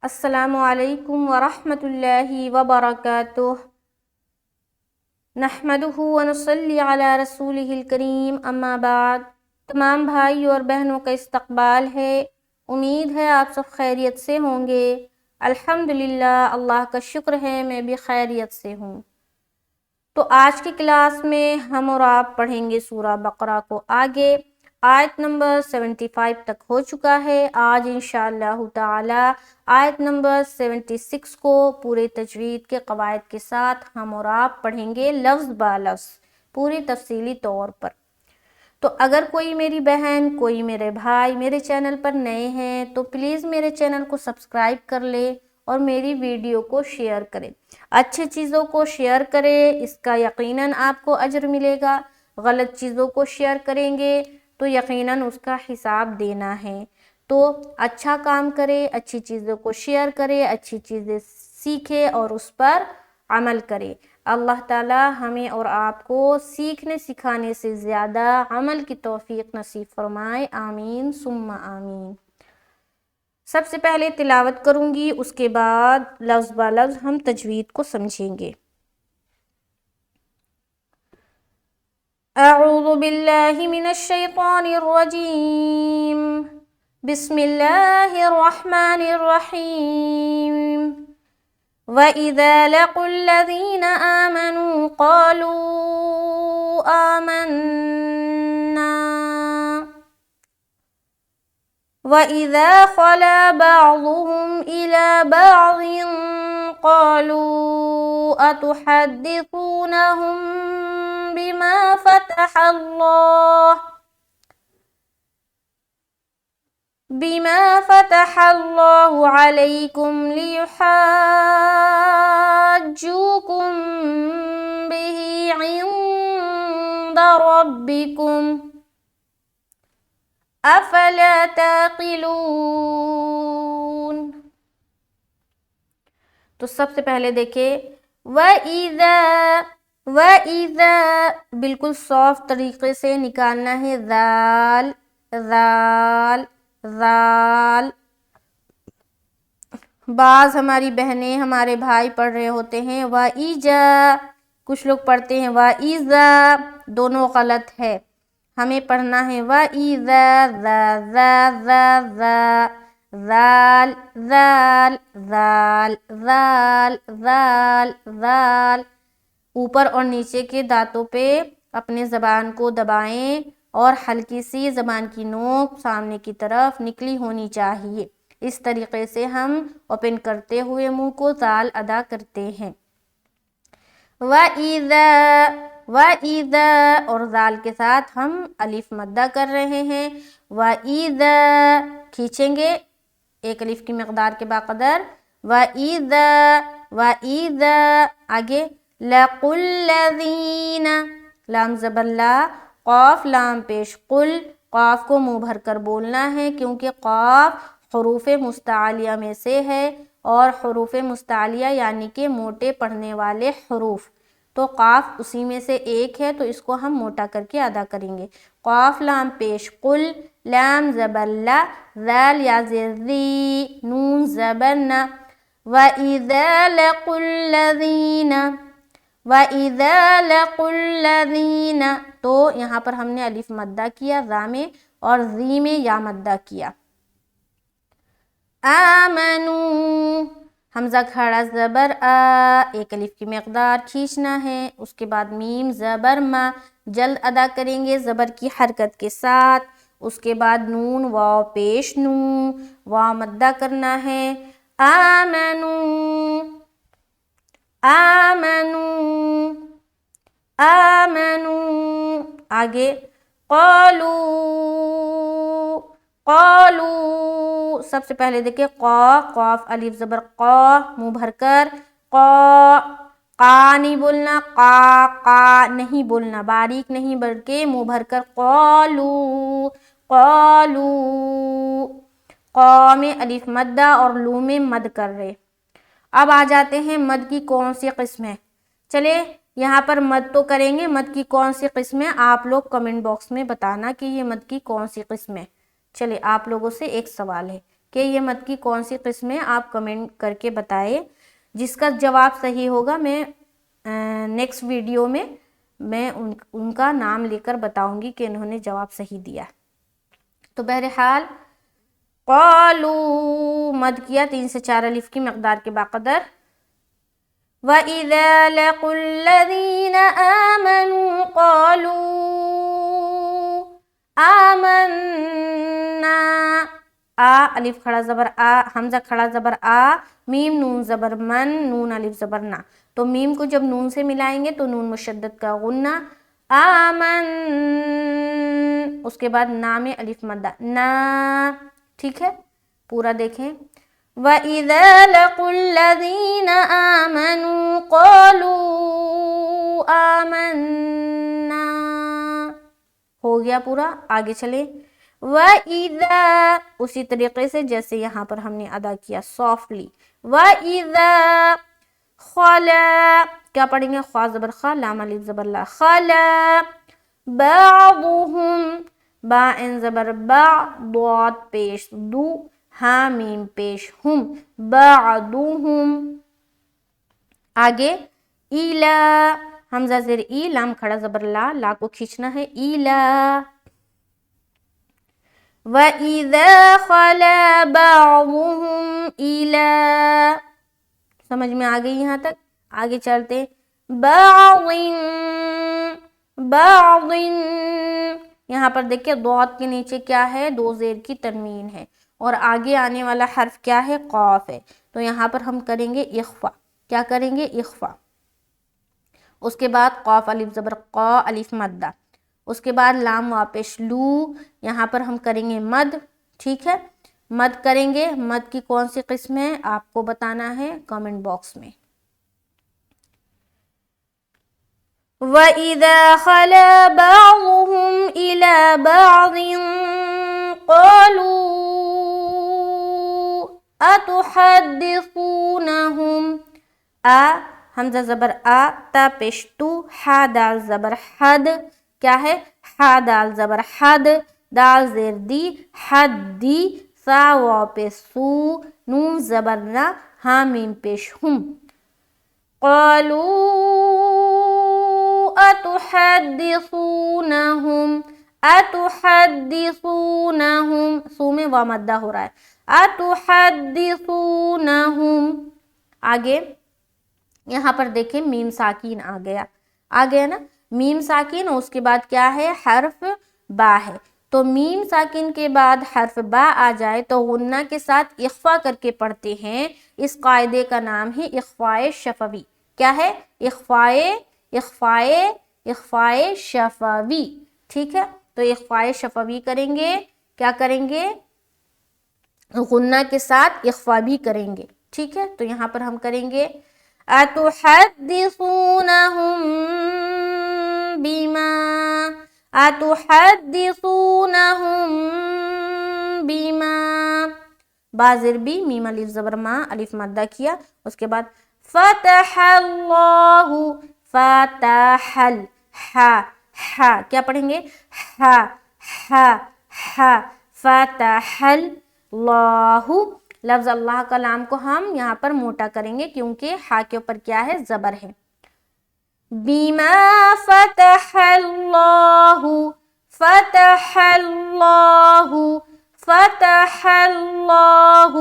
السلام علیکم ورحمۃ اللہ وبرکاتہ۔ نحمدہ ونصلی علی رسولہ الکریم، اما بعد۔ تمام بھائی اور بہنوں کا استقبال ہے۔ امید ہے آپ سب خیریت سے ہوں گے۔ الحمدللہ، اللہ کا شکر ہے میں بھی خیریت سے ہوں۔ تو آج کی کلاس میں ہم اور آپ پڑھیں گے سورہ بقرہ کو آگے۔ آیت نمبر 75 تک ہو چکا ہے۔ آج انشاءاللہ تعالی آیت نمبر 76 کو پورے تجوید کے قواعد کے ساتھ ہم اور آپ پڑھیں گے لفظ با لفظ پوری تفصیلی طور پر۔ تو اگر کوئی میری بہن، کوئی میرے بھائی میرے چینل پر نئے ہیں تو پلیز میرے چینل کو سبسکرائب کر لے اور میری ویڈیو کو شیئر کرے۔ اچھی چیزوں کو شیئر کرے، اس کا یقیناً آپ کو اجر ملے گا۔ غلط چیزوں کو شیئر کریں گے تو یقیناً اس کا حساب دینا ہے۔ تو اچھا کام کرے، اچھی چیزوں کو شیئر کرے، اچھی چیزیں سیکھے اور اس پر عمل کرے۔ اللہ تعالی ہمیں اور آپ کو سیکھنے سکھانے سے زیادہ عمل کی توفیق نصیب فرمائے، آمین ثم آمین۔ سب سے پہلے تلاوت کروں گی، اس کے بعد لفظ با لفظ ہم تجوید کو سمجھیں گے۔ اعوذ باللہ من الشیطان الرجیم، بسم اللہ الرحمن الرحیم۔ وَإِذَا لَقُوا الَّذِينَ آمَنُوا قَالُوا آمَنَّا وَإِذَا خَلَا بَعْضُهُمْ إِلَى بَعْضٍ قَالُوا أَتُحَدِّثُونَهُم بِمَا فَتَحَ اللَّهُ عَلَيْكُمْ لِيُحَاجُّوكُم بِهِ عِندَ رَبِّكُمْ أَفَلَا تَعْقِلُونَ۔ تو سب سے پہلے دیکھیں وَإِذَا بالکل صاف طریقے سے نکالنا ہے، ذال ذال ذال۔ بعض ہماری بہنیں ہمارے بھائی پڑھ رہے ہوتے ہیں وَإِجَا، کچھ لوگ پڑھتے ہیں وَإِذَا، دونوں غلط ہے۔ ہمیں پڑھنا ہے وَإِذَا ذا ذا ذا ذا ذال ذال ذال ذال ذال ذال۔ اوپر اور نیچے کے دانتوں پہ اپنے زبان کو دبائیں اور ہلکی سی زبان کی نوک سامنے کی طرف نکلی ہونی چاہیے۔ اس طریقے سے ہم اوپن کرتے ہوئے منہ کو ذال ادا کرتے ہیں۔ وَإِذَا وَإِذَا اور ذال کے ساتھ ہم الف مدہ کر رہے ہیں۔ وَإِذَا کھینچیں گے ایک الف کی مقدار کے باقدر۔ وَإِذَا وَإِذَا آگے لَقُوا الَّذِينَ، لام زبر لا، قاف لام پیش قل، قاف کو منہ بھر کر بولنا ہے کیونکہ قاف حروف مستعلیہ میں سے ہے اور حروف مستعلیہ یعنی کہ موٹے پڑھنے والے حروف، تو قاف اسی میں سے ایک ہے تو اس کو ہم موٹا کر کے ادا کریں گے۔ قاف لام پیش قل، لام زبر لا، ذال یا زیر ذی، نون زبر نا۔ وَإِذَا لَقُوا الَّذِينَ وَإِذَا لَقُوا الَّذِينَ، تو یہاں پر ہم نے الف مدہ کیا ذا میں اور ذی میں یا مدہ کیا۔ آمنوا، حمزہ کھڑا زبر آ، ایک الف کی مقدار کھینچنا ہے، اس کے بعد میم زبر ما، جلد ادا کریں گے زبر کی حرکت کے ساتھ۔ اس کے بعد نون واو پیش نو، واو مدہ کرنا ہے۔ آمنوا آمنوا آمنوا آگے قالوا قالوا، سب سے پہلے دیکھیں قاف الف زبر قا، منہ بھر کر قا نہیں بولنا، قا نہیں بولنا، باریک نہیں بلکہ منہ بھر کر قالوا قالوا، قا میں الف مدہ اور لو میں مد کر رہے۔ اب آ جاتے ہیں مد کی کون سی قسم ہے۔ چلے یہاں پر مد تو کریں گے، مد کی کون سی قسم ہے آپ لوگ کمنٹ باکس میں بتانا کہ یہ مد کی کون سی قسم ہے۔ چلے آپ لوگوں سے ایک سوال ہے کہ یہ مد کی کون سی قسم ہے، آپ کمنٹ کر کے بتائیں. جس کا جواب صحیح ہوگا میں نیکسٹ ویڈیو میں ان کا نام لے کر بتاؤں گی کہ انہوں نے جواب صحیح دیا. تو بہرحال قالوا مد کیا 3 سے 4 الف کی مقدار کے باقدر. وَإِذَا لَقُوا الَّذِينَ آمَنُوا قَالُوا آمَنَّا. الف کھڑا زبر آ، حمزہ کھڑا زبر آ، میم نون زبر من، نون الف زبر نا. تو میم کو جب نون سے ملائیں گے تو نون مشدد کا غنہ. آمن، اس کے بعد نا میں الف مدہ نا. ٹھیک ہے، پورا دیکھیں. وَإِذَا لَقُوا الَّذِينَ آمَنُوا قَالُوا آمَنَّا. ہو گیا پورا. آگے چلیں. وَإِذَا، اسی طریقے سے جیسے یہاں پر ہم نے ادا کیا سافٹلی. وَإِذَا خَلَا، کیا پڑھیں گے؟ خوا زبر خا، لام الف زبر لا. خَلَا بَعْضُهُمْ، با ان زبر با، ضاد پیش دو، ہا میم پیش ہم، بعضهم. آگے ایلا، حمزہ زیر ای، لام کھڑا زبر لا، لا کو کھینچنا ہے. ایلا. وَإِذَا خَلَا بَعْضُهُمْ إِلَىٰ، سمجھ میں آ گئی یہاں تک؟ آگے چلتے. بَعْضٍ، یہاں پر دیکھیں ضاد کے نیچے کیا ہے؟ 2 زیر کی تنوین ہے، اور آگے آنے والا حرف کیا ہے؟ قاف ہے. تو یہاں پر ہم کریں گے اخفا. کیا کریں گے؟ اخفا. اس کے بعد قاف الف زبر قا، الف مدہ. اس کے بعد لام واپش لو، یہاں پر ہم کریں گے مد. ٹھیک ہے، مد کریں گے. مد کی کون سی قسم ہے آپ کو بتانا ہے کامنٹ باکس میں. وَإِذَا خَلَا بَعْضُهُمْ إِلَىٰ بَعْضٍ قَالُوا أَتُحَدِّثُونَهُمْ. حمزہ زبر آ، تا پیش تو، ہا دال زبر حد. کیا ہے؟ ہا دال زبر حد، دال زیر دی، حد دی، سا واپس سو، نون زبر نا، ہا میم پیش ہم. قالوا أتحدثونهم، أتحدثونهم، سو میں وا مدہ ہو رہا ہے. أتحدثونهم. آگے یہاں پر دیکھیں میم ساکین آ گیا نا، میم ساکین. اس کے بعد کیا ہے؟ حرف با ہے. تو میم ساکن کے بعد حرف با آ جائے تو غنہ کے ساتھ اخفا کر کے پڑھتے ہیں. اس قاعدے کا نام ہے اخفائے شفوی. کیا ہے؟ اخفائے شفوی. ٹھیک ہے، تو اخفائے شفوی کریں گے. کیا کریں گے؟ غنہ کے ساتھ اخفا بھی کریں گے. ٹھیک ہے، تو یہاں پر ہم کریں گے أتحدثونهم بما، أتحدثونهم بما، بازر بھی، میم الف زبر ما، الف مدہ کیا. اس کے بعد فتح اللہ، فتح ہا، ہا کیا پڑھیں گے؟ ہا، ہا، ہا، فتح اللہ. لفظ اللہ کا لام کو ہم یہاں پر موٹا کریں گے کیونکہ ہا کے اوپر کیا ہے؟ زبر ہے. بما فتح اللہ، فتح اللہ، فتح اللہ.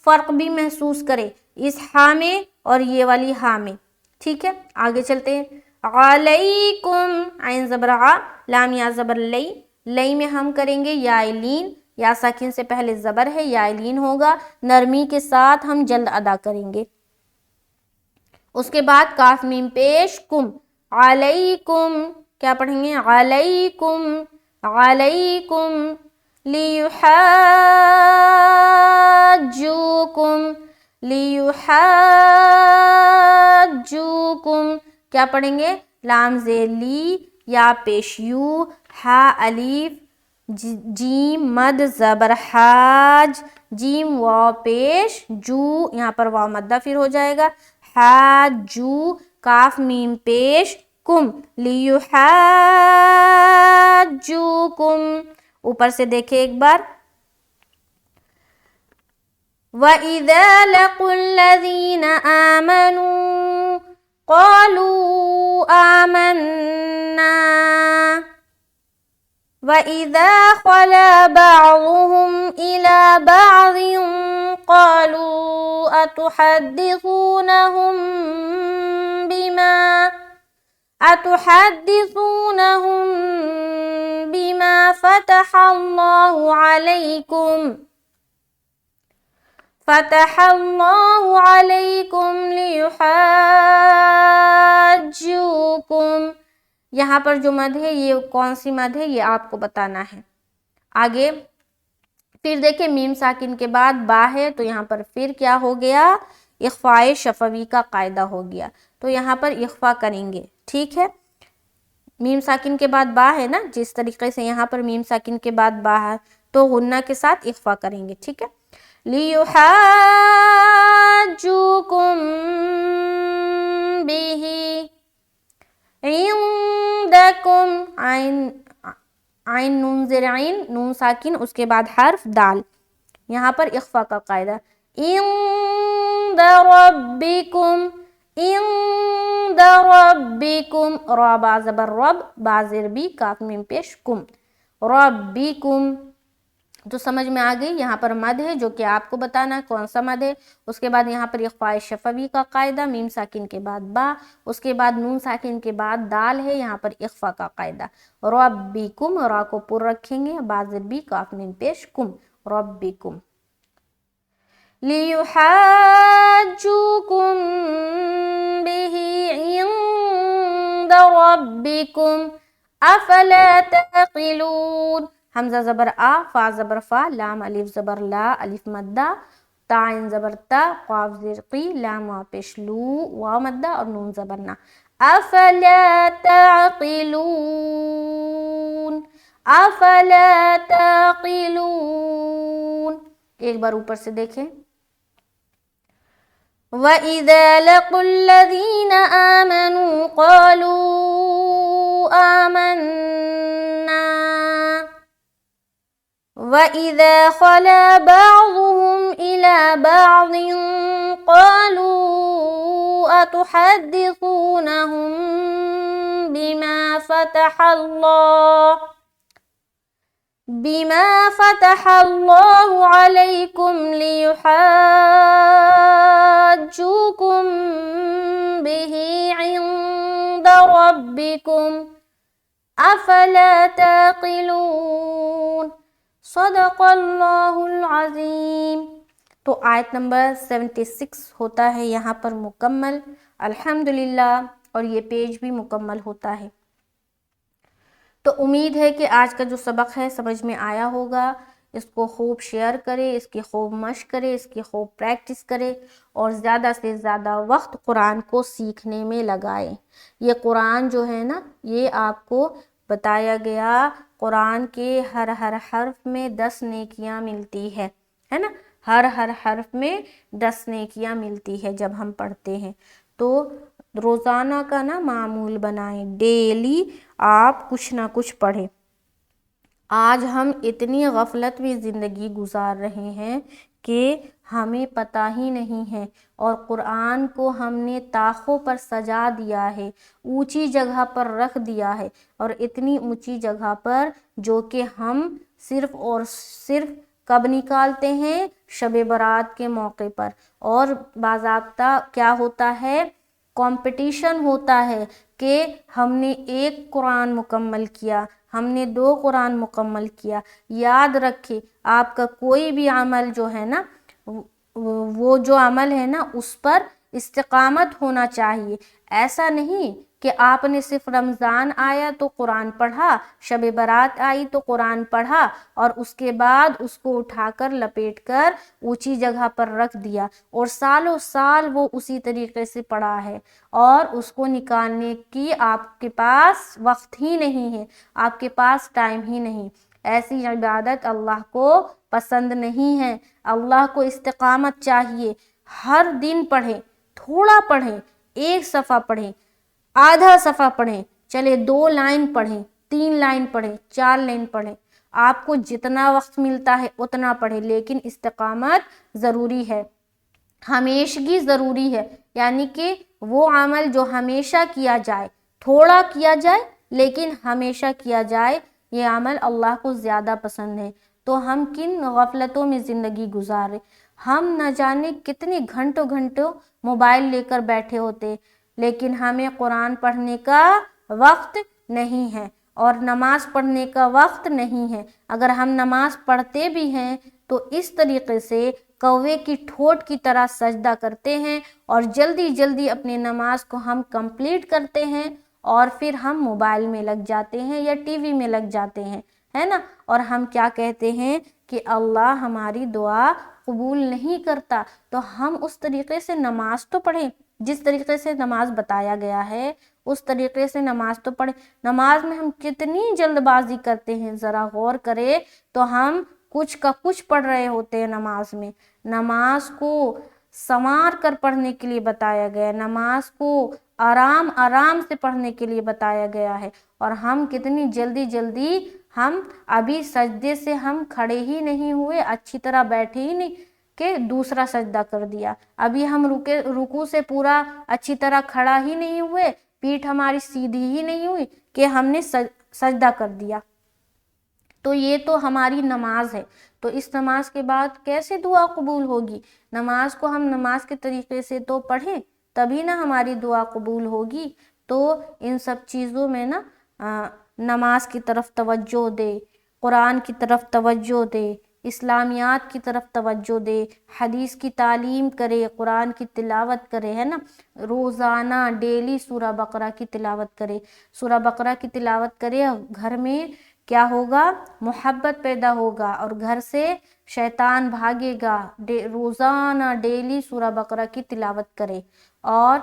فرق بھی محسوس کرے اس ہا میں اور یہ والی ہا میں. ٹھیک ہے، آگے چلتے ہیں. علیکم، عین زبر ع، لام یا زبر لئی. لئی میں ہم کریں گے یا لین. یا ساکن سے پہلے زبر ہے، یا لین ہوگا. نرمی کے ساتھ ہم جلد ادا کریں گے. اس کے بعد کاف میم پیش کم. علیکم، کیا پڑھیں گے؟ علیکم، علیکم. لیحاجوکم، لیحاجوکم. کیا پڑھیں گے؟ لام زیر لی، یا پیش یو، ہا الف، جیم مد زبر حاج، جیم وا پیش جو، یہاں پر وا مدہ پھر ہو جائے گا. حاجو، کاف میم پیش کم. لیحاجوکم. اوپر سے دیکھیں ایک بار. وَإِذَا لَقُوا الَّذِينَ آمَنُوا قَالُوا آمَنَّا وَإِذَا خَلَا بَعْضُهُمْ إِلَى بَعْضٍ قَالُوا أَتُحَدِّثُونَهُم بِمَا فتح الله علیکم لیحاجوکم. یہاں پر جو مد ہے یہ کون سی مد ہے یہ آپ کو بتانا ہے. آگے پھر دیکھیں میم ساکن کے بعد با ہے تو یہاں پر پھر کیا ہو گیا؟ اخفاء شفوی کا قاعدہ ہو گیا. تو یہاں پر اخفاء کریں گے. ٹھیک ہے، میم ساکن کے بعد با ہے نا، جس طریقے سے یہاں پر میم ساکن کے بعد با ہے تو غنہ کے ساتھ اخفاء کریں گے. ٹھیک ہے، لیحاجوکم بہ عندکم، عین نون زیر عین نون ساکن اس کے بعد حرف دال، یہاں پر اخفاء کا قاعدہ. عند ربکم، عند ربکم، را با زبر رب، با زیر بی، کاف میم پیش کم، ربکم. تو سمجھ میں آ گئی. یہاں پر مد ہے جو کہ آپ کو بتانا ہے کون سا مد ہے. اس کے بعد یہاں پر اخفاء شفوی کا قاعدہ، میم ساکن کے بعد با، اس کے بعد نون ساکن کے بعد دال ہے، یہاں پر اخفاء کا قاعدہ. ربکم، را کو پر رکھیں گے، با زیر بی، کاف میم پیش کم، ربکم. لیحاجوکم بہ عند ربکم افلا تعقلون. حمزہ زبر آ، فا زبر فا، لام الف زبر لا، الف مدہ، تا عین زبر تا، قاف زیر قی، لام وا پیش لو، واو مدہ اور نون زبر نا. افلا تعقلون، افلا تعقلون. ایک بار اوپر سے دیکھیں. وَإِذَا لَقُوا الَّذِينَ آمَنُوا قَالُوا آمَنَّا وَإِذَا خَلَا بَعْضُهُمْ إِلَى بَعْضٍ قَالُوا أَتُحَدِّثُونَهُم بِمَا فَتَحَ اللَّهُ عَلَيْكُمْ لِيُحَاجُّوكُم بِهِ عِندَ رَبِّكُمْ أَفَلَا تَعْقِلُونَ. صدق اللہ العظیم. تو آیت نمبر 76 ہوتا ہے یہاں پر مکمل الحمدللہ، اور یہ پیج بھی مکمل ہوتا ہے. تو امید ہے کہ آج کا جو سبق ہے سمجھ میں آیا ہوگا. اس کو خوب شیئر کرے، اس کی خوب مشق کرے، اس کی خوب پریکٹس کرے، اور زیادہ سے زیادہ وقت قرآن کو سیکھنے میں لگائے. یہ قرآن جو ہے نا، یہ آپ کو بتایا گیا قرآن کے ہر حرف میں 10 نیکیاں ملتی ہے نا. ہر حرف میں 10 نیکیاں ملتی ہے جب ہم پڑھتے ہیں. تو روزانہ کا نا معمول بنائیں، ڈیلی آپ کچھ نہ کچھ پڑھیں. آج ہم اتنی غفلت میں زندگی گزار رہے ہیں کہ ہمیں پتہ ہی نہیں ہے، اور قرآن کو ہم نے طاقوں پر سجا دیا ہے، اونچی جگہ پر رکھ دیا ہے، اور اتنی اونچی جگہ پر جو کہ ہم صرف اور صرف کب نکالتے ہیں؟ شب برات کے موقع پر. اور باضابطہ کیا ہوتا ہے؟ کمپٹیشن ہوتا ہے کہ ہم نے ایک قرآن مکمل کیا، ہم نے 2 قرآن مکمل کیا. یاد رکھے آپ کا کوئی بھی عمل جو ہے نا، وہ جو عمل ہے نا اس پر استقامت ہونا چاہیے. ایسا نہیں کہ آپ نے صرف رمضان آیا تو قرآن پڑھا، شب برات آئی تو قرآن پڑھا، اور اس کے بعد اس کو اٹھا کر لپیٹ کر اونچی جگہ پر رکھ دیا، اور سالوں سال وہ اسی طریقے سے پڑھا ہے، اور اس کو نکالنے کی آپ کے پاس وقت ہی نہیں ہے، آپ کے پاس ٹائم ہی نہیں. ایسی عبادت اللہ کو پسند نہیں ہے. اللہ کو استقامت چاہیے. ہر دن پڑھیں، تھوڑا پڑھیں، 1 صفحہ پڑھیں، آدھا صفحہ پڑھیں، چلے 2 لائن پڑھیں، 3 لائن پڑھیں، 4 لائن پڑھیں. آپ کو جتنا وقت ملتا ہے اتنا پڑھیں، لیکن استقامت ضروری ہے، ہمیشگی ضروری ہے، یعنی کہ وہ عمل جو ہمیشہ کیا جائے، تھوڑا کیا جائے لیکن ہمیشہ کیا جائے، یہ عمل اللہ کو زیادہ پسند ہے۔ تو ہم کن غفلتوں میں زندگی گزارے، ہم نہ جانے کتنے گھنٹوں گھنٹوں موبائل لے کر بیٹھے ہوتے، لیکن ہمیں قرآن پڑھنے کا وقت نہیں ہے اور نماز پڑھنے کا وقت نہیں ہے۔ اگر ہم نماز پڑھتے بھی ہیں تو اس طریقے سے کوے کی ٹھوٹ کی طرح سجدہ کرتے ہیں اور جلدی جلدی اپنے نماز کو ہم کمپلیٹ کرتے ہیں، اور پھر ہم موبائل میں لگ جاتے ہیں یا ٹی وی میں لگ جاتے ہیں، ہے نا۔ اور ہم کیا کہتے ہیں کہ اللہ ہماری دعا قبول نہیں کرتا، تو ہم اس طریقے سے نماز تو پڑھیں، جس طریقے سے نماز بتایا گیا ہے اس طریقے سے نماز تو پڑھیں۔ نماز میں ہم کتنی جلد بازی کرتے ہیں، ذرا غور کرے تو ہم کچھ کا کچھ پڑھ رہے ہوتے ہیں نماز میں۔ نماز کو سنوار کر پڑھنے کے لیے بتایا گیا ہے، نماز کو آرام آرام سے پڑھنے کے لیے بتایا گیا ہے، اور ہم کتنی جلدی جلدی، ہم ابھی سجدے سے ہم کھڑے ہی نہیں ہوئے، اچھی طرح بیٹھے ہی نہیں کہ دوسرا سجدہ کر دیا، ابھی ہم رکوع سے پورا اچھی طرح کھڑا ہی نہیں ہوئے، پیٹھ ہماری سیدھی ہی نہیں ہوئی کہ ہم نے سجدہ کر دیا۔ تو یہ تو ہماری نماز ہے، تو اس نماز کے بعد کیسے دعا قبول ہوگی؟ نماز کو ہم نماز کے طریقے سے تو پڑھیں تبھی نہ ہماری دعا قبول ہوگی۔ تو ان سب چیزوں میں نا نماز کی طرف توجہ دے، قرآن کی طرف توجہ دے، اسلامیات کی طرف توجہ دے، حدیث کی تعلیم کرے، قرآن کی تلاوت کرے، ہے نا، روزانہ ڈیلی سورہ بقرہ کی تلاوت کرے، سورہ بقرہ کی تلاوت کرے، گھر میں کیا ہوگا؟ محبت پیدا ہوگا اور گھر سے شیطان بھاگے گا۔ روزانہ ڈیلی سورہ بقرہ کی تلاوت کرے، اور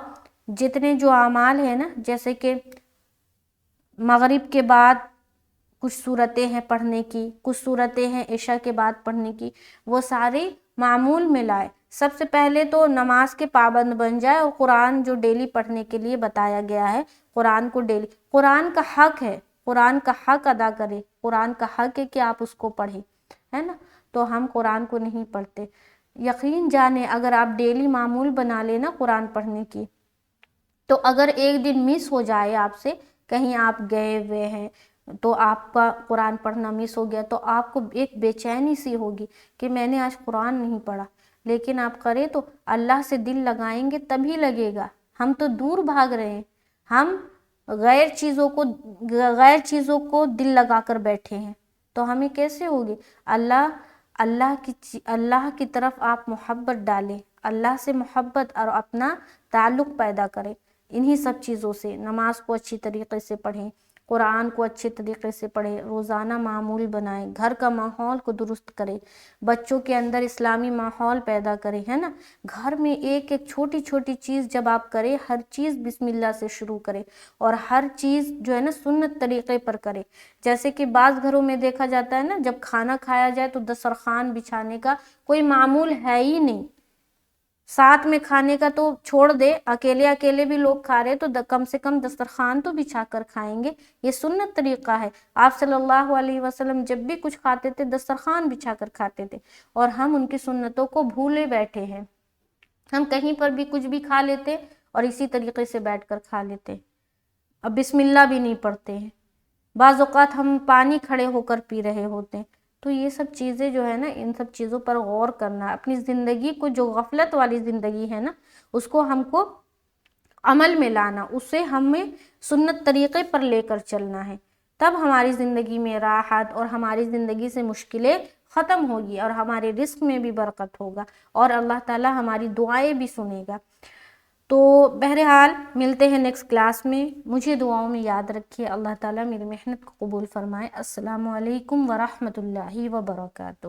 جتنے جو اعمال ہیں نا، جیسے کہ مغرب کے بعد کچھ صورتیں ہیں پڑھنے کی، کچھ صورتیں ہیں عشاء کے بعد پڑھنے کی، وہ سارے معمول میں لائے۔ سب سے پہلے تو نماز کے پابند بن جائے، اور قرآن جو ڈیلی پڑھنے کے لیے بتایا گیا ہے، قرآن کو ڈیلی، قرآن کا حق ہے، قرآن کا حق ادا کرے، قرآن کا حق ہے کہ آپ اس کو پڑھیں، ہے نا۔ تو ہم قرآن کو نہیں پڑھتے۔ یقین جانے اگر آپ ڈیلی معمول بنا لینا قرآن پڑھنے کی، تو اگر ایک دن مس ہو جائے آپ سے، کہیں آپ گئے ہوئے ہیں تو آپ کا قرآن پڑھنا مس ہو گیا، تو آپ کو ایک بے چینی سی ہوگی کہ میں نے آج قرآن نہیں پڑھا، لیکن آپ کریں تو اللہ سے دل لگائیں گے تبھی لگے گا۔ ہم تو دور بھاگ رہے ہیں، ہم غیر چیزوں کو دل لگا کر بیٹھے ہیں، تو ہمیں کیسے ہوگی؟ اللہ کی طرف آپ محبت ڈالیں، اللہ سے محبت اور اپنا تعلق پیدا کریں۔ انہی سب چیزوں سے نماز کو اچھی طریقے سے پڑھیں، قرآن کو اچھے طریقے سے پڑھیں، روزانہ معمول بنائیں، گھر کا ماحول کو درست کریں، بچوں کے اندر اسلامی ماحول پیدا کریں، ہے نا۔ گھر میں ایک ایک چھوٹی چھوٹی چیز جب آپ کریں، ہر چیز بسم اللہ سے شروع کریں، اور ہر چیز جو ہے نا سنت طریقے پر کریں۔ جیسے کہ بعض گھروں میں دیکھا جاتا ہے نا، جب کھانا کھایا جائے تو دسترخوان بچھانے کا کوئی معمول ہے ہی نہیں، ساتھ میں کھانے کا تو چھوڑ دے، اکیلے اکیلے بھی لوگ کھا رہے تو کم سے کم دسترخوان تو بچھا کر کھائیں گے، یہ سنت طریقہ ہے۔ آپ صلی اللہ علیہ وسلم جب بھی کچھ کھاتے تھے دسترخوان بچھا کر کھاتے تھے، اور ہم ان کی سنتوں کو بھولے بیٹھے ہیں۔ ہم کہیں پر بھی کچھ بھی کھا لیتے اور اسی طریقے سے بیٹھ کر کھا لیتے، اب بسم اللہ بھی نہیں پڑھتے ہیں، بعض اوقات ہم پانی کھڑے ہو کر پی رہے ہوتے ہیں۔ تو یہ سب چیزیں جو ہے نا، ان سب چیزوں پر غور کرنا، اپنی زندگی کو، جو غفلت والی زندگی ہے نا، اس کو ہم کو عمل میں لانا، اسے ہمیں سنت طریقے پر لے کر چلنا ہے، تب ہماری زندگی میں راحت اور ہماری زندگی سے مشکلیں ختم ہوگی، اور ہمارے رزق میں بھی برکت ہوگا، اور اللہ تعالی ہماری دعائیں بھی سنے گا۔ تو بہرحال ملتے ہیں نیکسٹ کلاس میں، مجھے دعاؤں میں یاد رکھیے، اللہ تعالیٰ میری محنت کو قبول فرمائے۔ السلام علیکم ورحمۃ اللہ وبرکاتہ۔